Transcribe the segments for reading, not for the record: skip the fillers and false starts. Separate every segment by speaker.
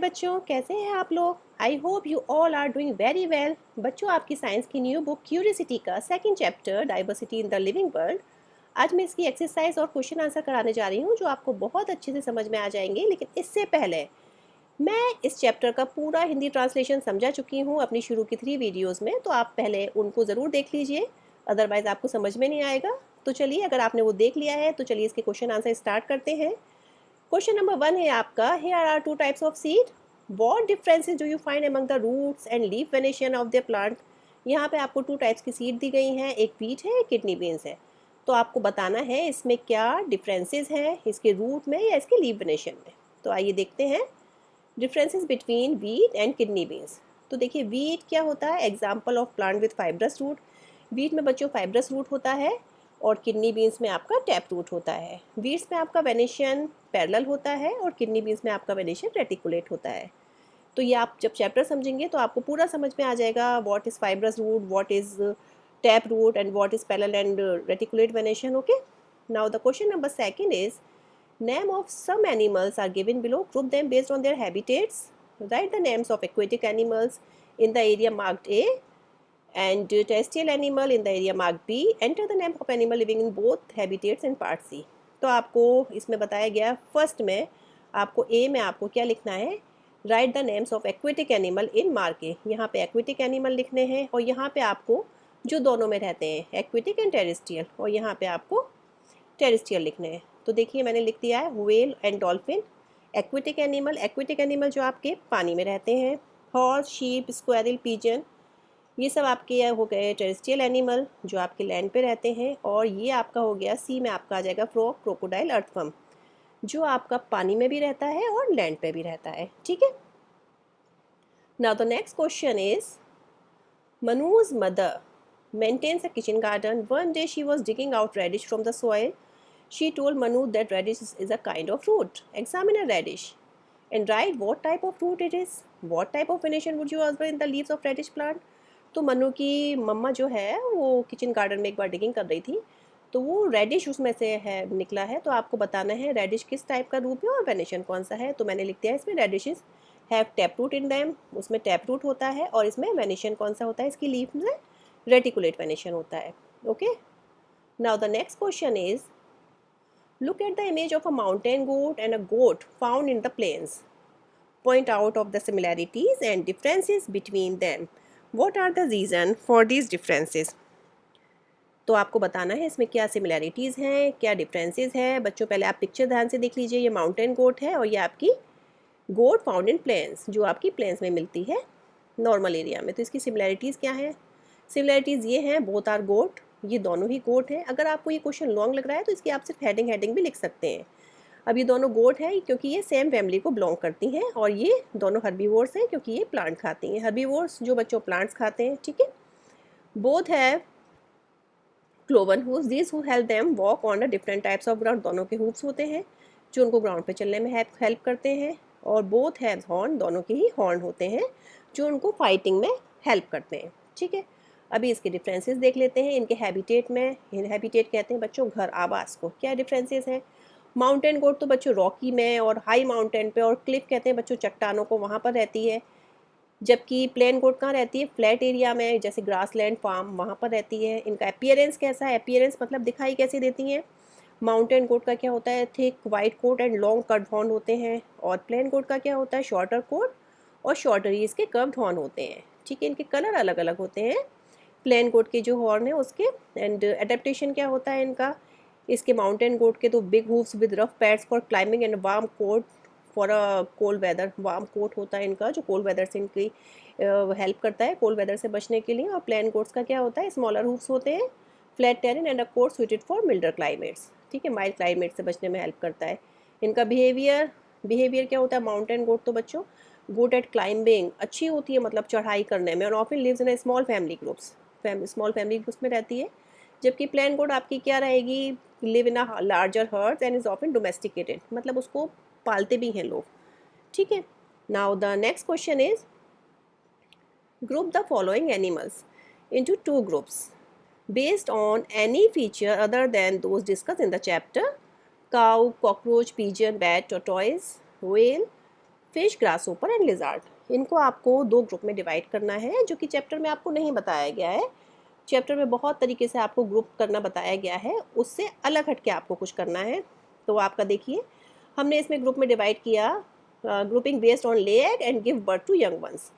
Speaker 1: बच्चों, कैसे हैं आप लोग? I hope you all are doing very well. बच्चों, आपकी साइंस की न्यू बुक क्यूरियोसिटी का second chapter diversity in the living world. आज मैं इसकी एक्सरसाइज और क्वेश्चन आंसर कराने जा रही हूँ जो आपको बहुत अच्छे से समझ में आ जाएंगे। लेकिन इससे पहले मैं इस चैप्टर का पूरा हिंदी ट्रांसलेशन समझा चुकी हूँ अपनी शुरू की 3 वीडियोज़ में, तो आप पहले उनको ज़रूर देख लीजिए, अदरवाइज़ आपको समझ में नहीं आएगा। तो चलिए, अगर आपने वो देख लिया है तो चलिए इसके क्वेश्चन आंसर स्टार्ट करते हैं। क्वेश्चन नंबर 1 है आपका, here are two types of seed, what differences do you find among the roots and leaf venation of the plant. यहाँ पे आपको 2 टाइप्स की सीड दी गई हैं, एक व्हीट है, एक किडनी बीन्स है। तो आपको बताना है इसमें क्या डिफरेंसेस हैं, इसके रूट में या इसके लीफ वेनेशन में। तो आइए देखते हैं differences between wheat and kidney beans. तो देखिए, व्हीट क्या होता है? Example of plant with fibrous root. Wheat में बच्चों फाइब्रस रूट होता है और किडनी बीन्स में आपका टैप रूट होता है। व्हीट्स में आपका वेनेशन पैरेलल होता है और किडनी बीन्स में आपका वेनेशन रेटिकुलेट होता है। तो ये आप जब चैप्टर समझेंगे तो आपको पूरा समझ में आ जाएगा, what is fibrous root, what is tap root and what is parallel and reticulate venation. Okay, now the question number second is, name of some animals are given below, group them based on their habitats. Write the names of aquatic animals in the area marked A and terrestrial animal in the area marked B. Enter the name of animal living in both habitats and part C. तो आपको इसमें बताया गया, first में आपको ए में आपको क्या लिखना है? Write the names of aquatic animal in mark A. यहाँ पे एक्वेटिक एनिमल लिखने हैं और यहाँ पे आपको जो दोनों में रहते हैं, एक्वेटिक एंड टेरेस्ट्रियल, और यहाँ पे आपको टेरेस्ट्रियल लिखने हैं। तो देखिए, मैंने लिख दिया है whale and dolphin aquatic animal. Aquatic animal जो आपके पानी में रहते हैं, हॉर्स, शीप, स्क्वेरिल, पिजन, ये सब आपके हो गए टेरेस्ट्रियल एनिमल जो आपके लैंड पे रहते हैं। और ये आपका हो गया सी में, आपका आ जाएगा फ्रॉग, क्रोकोडाइल, अर्थवर्म, जो आपका पानी में भी रहता है और लैंड पे भी रहता है। ठीक है, now the next question is, Manu's mother maintains a kitchen garden. One day she was digging out radish from the soil. She told Manu that radish is a kind of fruit. Examine a radish and write what type of fruit it is. What type of venetion would you observe in the leaves of radish plant? तो मनु की मम्मा जो है वो kitchen garden में एक बार digging कर रही थी, तो वो रेडिश उसमें से है निकला है। तो आपको बताना है रेडिश किस टाइप का रूप है और वेनेशन कौन सा है। तो मैंने लिख दिया है इसमें radishes have tap root in them, उसमें टैप रूट होता है, और इसमें वेनेशन कौन सा होता है? इसकी लीफ में रेटिकुलेट वेनेशन होता है। Okay, now the next question is, look at the image of a mountain goat and a goat found in the plains. Point out of the similarities and differences between them. What are the reason for these differences? तो आपको बताना है इसमें क्या similarities हैं, क्या differences हैं। बच्चों, पहले आप पिक्चर ध्यान से देख लीजिए। ये माउंटेन गोट है और ये आपकी गोट फाउंड इन प्लेन्स, जो आपकी प्लेन्स में मिलती है नॉर्मल एरिया में। तो इसकी सिमिलैरिटीज़ क्या हैं? सिमिलैरिटीज़ ये हैं, बोथ आर गोट, ये दोनों ही गोट हैं। अगर आपको ये क्वेश्चन लॉन्ग लग रहा है तो इसकी आप सिर्फ हेडिंग भी लिख सकते हैं। अब ये दोनों गोट हैं क्योंकि ये सेम फैमिली को बिलोंग करती हैं, और ये दोनों हर्बीवोर्स हैं क्योंकि ये प्लांट खाती हैं। हर्बीवोर्स जो बच्चों प्लांट्स खाते हैं। ठीक है, both have cloven hooves, these who help them walk on the different types of ground. दोनों के हूव्स होते हैं जो उनको ग्राउंड पे चलने में हेल्प करते हैं। और बोथ हैव हॉर्न, दोनों के ही हॉर्न होते हैं जो उनको फाइटिंग में हेल्प करते हैं। ठीक है, अभी इसके डिफरेंसेस देख लेते हैं। इनके हैबिटेट में, हैबिटेट कहते हैं बच्चों घर, आवास को। क्या डिफरेंसेस हैं? माउंटेन गोट तो बच्चों रॉकी में और हाई माउंटेन पे, और क्लिफ कहते हैं बच्चों चट्टानों को, वहाँ पर रहती है। जबकि प्लेन गोट कहाँ रहती है? फ्लैट एरिया में, जैसे ग्रास लैंड, फार्म, वहाँ पर रहती है। इनका अपीयरेंस कैसा है? अपीयरेंस मतलब दिखाई कैसे देती हैं? माउंटेन गोट का क्या होता है? Thick white coat and long curved horn होते हैं। और प्लेन गोट का क्या होता है? शॉर्टर कोट और शॉर्टर ही इसके कर्व्ड हॉर्न होते हैं। ठीक है, इनके कलर अलग अलग होते हैं प्लेन गोट के जो हॉर्न है उसके। एंड एडेप्टेशन क्या होता है इनका? इसके माउंटेन गोट के तो big hooves with rough pads for climbing and warm coat for a cold weather. Warm coat होता है इनका जो कोल्ड वेदर से इनकी हेल्प करता है कोल्ड वेदर से बचने के लिए। और प्लेन कोट्स का क्या होता है? स्मॉलर हूव्स होते हैं, flat terrain and a coat suited for milder climates. ठीक है, माइल्ड क्लाइमेट से बचने में हेल्प करता है। इनका बिहेवियर क्या होता है? माउंटेन गोट तो बच्चों गुड एट क्लाइंबिंग, अच्छी होती है मतलब चढ़ाई करने में, और often lives in a small family groups, small family groups में रहती है। जबकि प्लेन गोट आपकी क्या रहेगी? Live in a larger herds and is often domesticated, मतलब उसको पालते भी हैं लोग। ठीक है, now the next question is, group the following animals into 2 groups based on any feature other than those discussed in the chapter: cow, cockroach, pigeon, bat, tortoise, whale, fish, grasshopper and lizard. इनको आपको दो group में divide करना है, जो कि chapter में आपको नहीं बताया गया है। चैप्टर में बहुत तरीके से आपको ग्रुप करना बताया गया है, उससे अलग हट के आपको कुछ करना है। तो आपका देखिए, हमने इसमें ग्रुप में डिवाइड किया, grouping based on lay egg and give birth to young ones.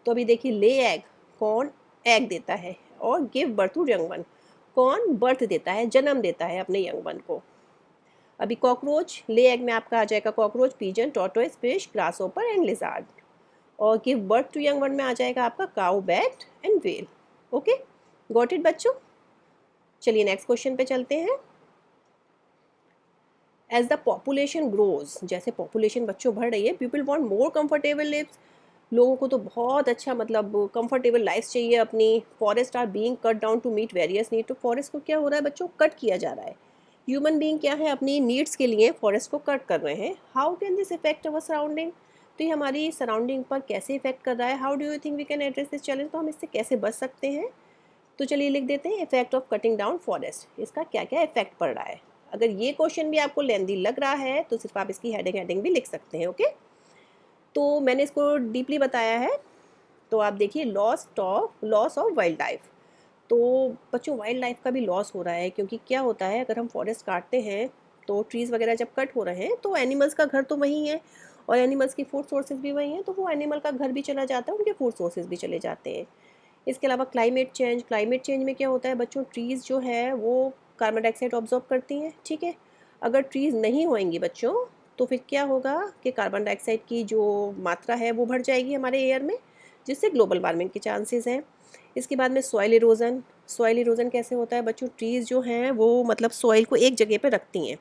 Speaker 1: तो अभी देखिए, ले एग, कौन एग देता है, और give birth to young one, कौन बर्थ देता है, जन्म देता है अपने यंग वन को। अभी कॉकरोच, ले एग में आपका आ जाएगा cockroach, pigeon, tortoise, fish, grasshopper and lizard. और give birth to young one में आ जाएगा आपका cow, bat and whale. Okay, got it बच्चों। चलिए नेक्स्ट क्वेश्चन पे चलते हैं। एज द पॉपुलेशन ग्रोज, जैसे पॉपुलेशन बच्चों बढ़ रही है, people want more comfortable lives. लोगों को तो बहुत अच्छा मतलब कंफर्टेबल लाइफ चाहिए अपनी। Forest are being cut down to meet various need. तो फॉरेस्ट को क्या हो रहा है बच्चों, कट किया जा रहा है। ह्यूमन बीइंग क्या है, अपनी नीड्स के लिए फॉरेस्ट को कट कर रहे हैं। How can this effect our surrounding. तो ये हमारी सराउंडिंग पर कैसे इफेक्ट कर रहा है। How do you think we can address this challenge. तो हम इससे कैसे बच सकते हैं। तो चलिए लिख देते हैं, effect of cutting down forest, इसका क्या क्या इफेक्ट पड़ रहा है। अगर ये क्वेश्चन भी आपको लेंदी लग रहा है तो सिर्फ आप इसकी हेडिंग भी लिख सकते हैं। ओके, तो मैंने इसको डीपली बताया है। तो आप देखिए, लॉस ऑफ वाइल्ड लाइफ। तो बच्चों, वाइल्ड लाइफ का भी लॉस हो रहा है, क्योंकि क्या होता है, अगर हम फॉरेस्ट काटते हैं तो ट्रीज़ वगैरह जब कट हो रहे हैं तो एनिमल्स का घर तो वहीं है, और एनिमल्स की फूड सोर्सेज भी वहीं हैं, तो वो एनिमल का घर भी चला जाता है, उनके फूड सोर्सेज भी चले जाते हैं। इसके अलावा क्लाइमेट चेंज में क्या होता है बच्चों, ट्रीज़ जो है वो कार्बन डाइऑक्साइड ऑब्जॉर्ब करती हैं। ठीक है, अगर ट्रीज़ नहीं होएंगी बच्चों, तो फिर क्या होगा कि कार्बन डाइऑक्साइड की जो मात्रा है वो बढ़ जाएगी हमारे एयर में, जिससे ग्लोबल वार्मिंग के चांसेस हैं। इसके बाद में सॉइल इरोजन कैसे होता है बच्चों, ट्रीज़ जो हैं वो मतलब सॉइल को एक जगह पे रखती हैं।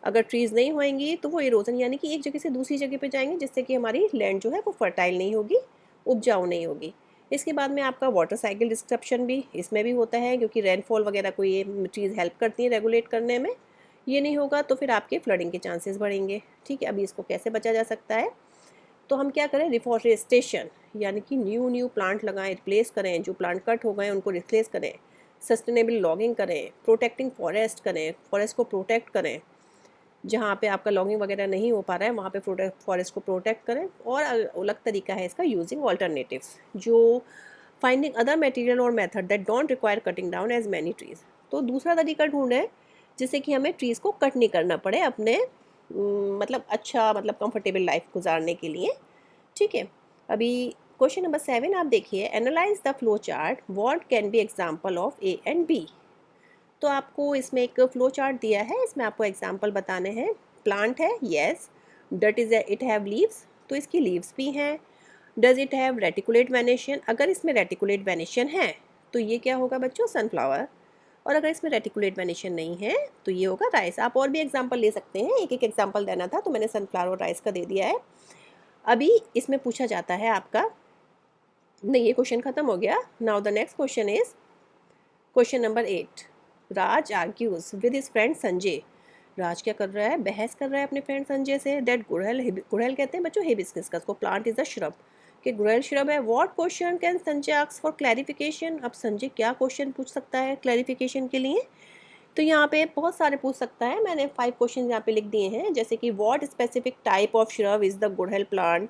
Speaker 1: अगर ट्रीज़ नहीं होएंगी तो वो इरोजन यानी कि एक जगह से दूसरी जगह पे जाएंगे, जिससे कि हमारी लैंड जो है वो फर्टाइल नहीं होगी, उपजाऊ नहीं होगी। इसके बाद में आपका वाटर साइकिल डिस्ट्रप्शन भी इसमें भी होता है, क्योंकि रेनफॉल वगैरह को ये चीज़ हेल्प करती है रेगुलेट करने में। ये नहीं होगा तो फिर आपके फ्लडिंग के चांसेस बढ़ेंगे। ठीक है, अभी इसको कैसे बचा जा सकता है। तो हम क्या करें, रिफॉरेस्टेशन, यानी कि न्यू प्लांट लगाएं, रिप्लेस करें, जो प्लांट कट हो गए उनको रिप्लेस करें। सस्टेनेबल लॉगिंग करें, प्रोटेक्टिंग फॉरेस्ट करें, फॉरेस्ट को प्रोटेक्ट करें। जहाँ पे आपका लॉगिंग वगैरह नहीं हो पा रहा है वहाँ पे फॉरेस्ट को प्रोटेक्ट करें। और अलग तरीका है इसका, यूजिंग ऑल्टरनेटिव्स, जो फाइंडिंग अदर मटेरियल और method that don't require cutting down as many trees. तो दूसरा तरीका ढूंढें जिससे कि हमें ट्रीज़ को कट नहीं करना पड़े अपने मतलब अच्छा मतलब कंफर्टेबल लाइफ गुजारने के लिए। ठीक है, अभी क्वेश्चन नंबर 7 आप देखिए, analyse the flow chart, what can be example of A and B. तो आपको इसमें एक फ्लो चार्ट दिया है, इसमें आपको एग्जांपल बताने हैं। प्लांट है, yes. Dot is it have leaves, तो इसकी लीव्स भी हैं। Does it have reticulate venation, अगर इसमें रेटिकुलेट वेनेशन है तो ये क्या होगा बच्चों, सनफ्लावर। और अगर इसमें रेटिकुलेट वेनेशन नहीं है तो ये होगा राइस। आप और भी एग्जांपल ले सकते हैं, एक एक एग्जांपल देना था तो मैंने सनफ्लावर और राइस का दे दिया है। अभी इसमें पूछा जाता है आपका, नहीं ये क्वेश्चन खत्म हो गया। Now the next question is question number 8। Raj argues with his friend Sanjay. Raj क्या कर रहा है, बहस कर रहा है अपने फ्रेंड संजय से। दैट गुड़हल कहते हैं बच्चों हिबिस्कस का, उसको प्लांट इज अ श्रब, कि गुड़हल श्रब है। What question can Sanjay ask for clarification. अब संजय क्या क्वेश्चन पूछ सकता है क्लैरिफिकेशन के लिए। तो यहाँ पे बहुत सारे पूछ सकता है, मैंने 5 क्वेश्चन यहाँ पे लिख दिए हैं, जैसे कि what specific type of shrub is the गुड़हल plant,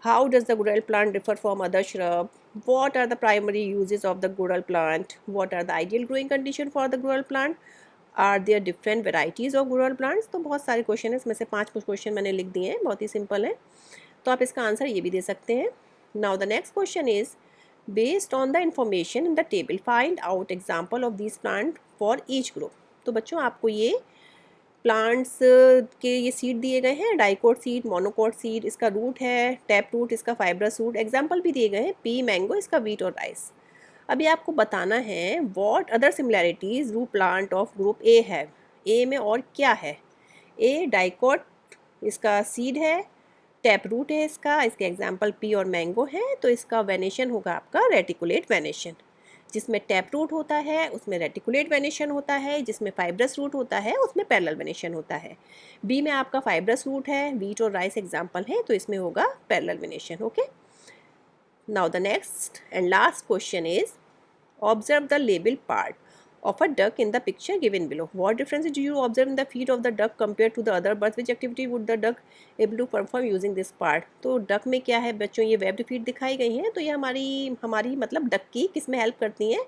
Speaker 1: how does the gudal plant differ from other shrub, what are the primary uses of the gudal plant, what are the ideal growing condition for the gudal plant, are there different varieties of gudal plants। तो बहुत सारे question है, इसमें से 5 कुछ question मैंने लिख दिए हैं, बहुत ही सिंपल है, तो आप इसका आंसर ये भी दे सकते हैं। Now the next question is, based on the information in the table find out example of this plant for each group. तो बच्चों आपको ये प्लांट्स के ये सीड दिए गए हैं, डाइकोट सीड, मोनोकोट सीड, इसका रूट है टैप रूट, इसका फाइब्रस रूट। एग्जाम्पल भी दिए गए हैं, पी मैंगो, इसका वीट और राइस। अभी आपको बताना है what other similarities root plant of group A है। ए में और क्या है, ए डाइकोट इसका सीड है, टैप रूट है इसका, इसके एग्जाम्पल पी और मैंगो है, तो इसका वेनेशन होगा आपका रेटिकुलेट वेनेशन। जिसमें टैप रूट होता है उसमें रेटिकुलेट वेनेशन होता है, जिसमें फाइब्रस रूट होता है उसमें पैरेलल वेनेशन होता है। बी में आपका फाइब्रस रूट है, वीट और राइस एग्जाम्पल है, तो इसमें होगा parallel venation. Okay, now the next and last question is, observe the label part, of a duck in the picture given below. What differences do you observe in the feet of the duck compared to the other birds? Which activity would the duck able to perform using this part? तो duck में क्या है बच्चों, ये webbed feet दिखाई गई हैं, तो ये हमारी मतलब duck की किस में हेल्प करती हैं?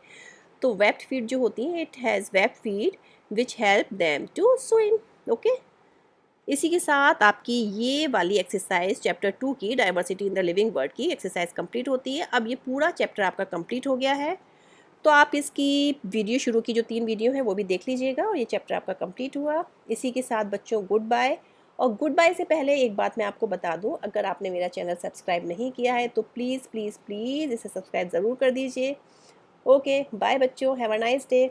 Speaker 1: तो webbed feet जो होती हैं, it has webbed feet which help them to swim. Okay इसी के साथ आपकी ये वाली एक्सरसाइज चैप्टर 2 की diversity in the living world की एक्सरसाइज कंप्लीट होती है। अब ये पूरा चैप्टर आपका कंप्लीट हो गया है, तो आप इसकी वीडियो शुरू की जो 3 वीडियो है वो भी देख लीजिएगा और ये चैप्टर आपका कंप्लीट हुआ। इसी के साथ बच्चों गुड बाय। और गुड बाय से पहले एक बात मैं आपको बता दूं, अगर आपने मेरा चैनल सब्सक्राइब नहीं किया है तो प्लीज़ प्लीज़ प्लीज़ इसे सब्सक्राइब ज़रूर कर दीजिए। ओके बाय बच्चों, हैव अ नाइस डे।